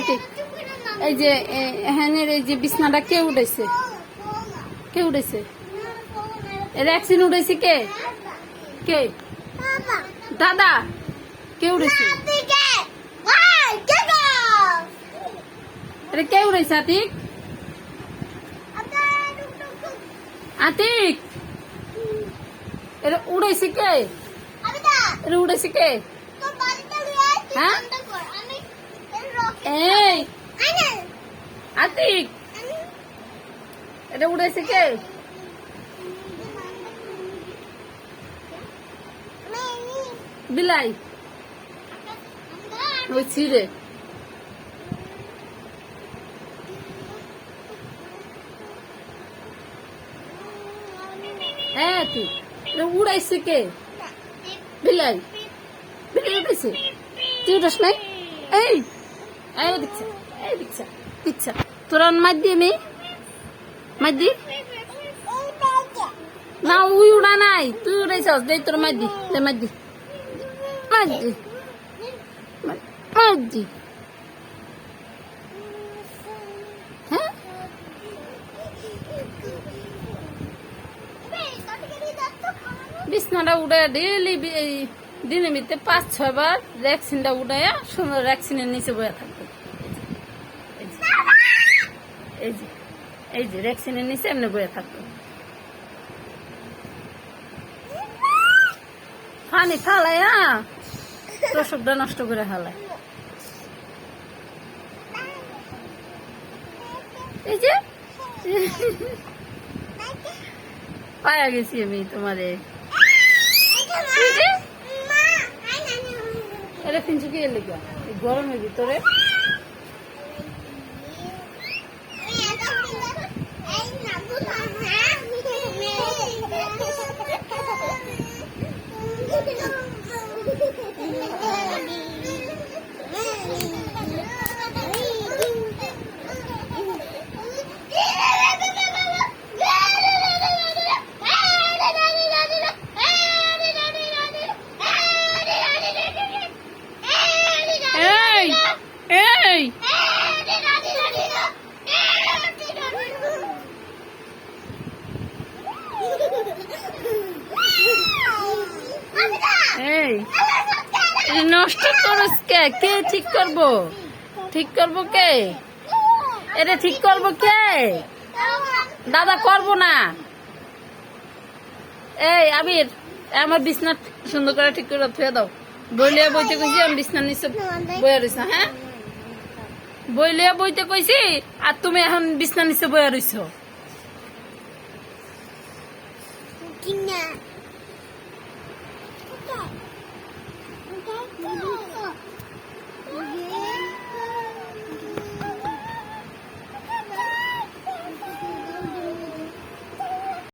ঠিক এই যে এখানের এই যে বিছনাটা কে উঠেছে? কে উঠেছে? ভ্যাকসিন উঠেছে কে? কে? দাদা। কে উঠেছে? এটা কে উঠেছে? আতিক? আতিক এটা উড়েছে কে? এটা উড়েছে কে? হ্যাঁ এই আতিক এটা উড়েছে কে? বিলাই ওই ছিঁড়ে ঠিক এটা উড়াইছে কে? বিলাই বিলাই উঠেছে। তুই উঠাস নাই? এই এই দিচ্ছা এই দিচ্ছা দিচ্ছা তোরা মার দিয়ে নেই মার দি না উই উড়া নাই তুই উড়াইছস দেই তোর মার দি মার দি মার দি মার দি হ্যাঁ বিছনাটা উড়ে ডেলি দিনে মিতে 5-6 বার ভ্যাকসিনটা উড়াইয়া সুন্দর ভ্যাকসিনের নিচে বয়ে থাকবে। এই যে ভ্যাকসিনের নিচে এমনি বয়ে থাকবে। পানি ফালাই প্রসবটা নষ্ট করে ফেলায়। এই যে পায়া গেছি আমি তোমারে এটা ফিনছু কি এলে গরমের ভিতরে নষ্ট করস কে? কে ঠিক করবো? ঠিক করবো কে? এটা ঠিক করবো কে? দাদা করবো না। এই আবির আমার বিছনা সুন্দর করে ঠিক করে থুয়ে দাও। বইলিয়া বইতে কইছি আমি বিছনার নিচে বইয়া রইছ। হ্যাঁ বইলিয়া বইতে কইছি আর তুমি এখন বিছনার নিচে বইয়া রইছ।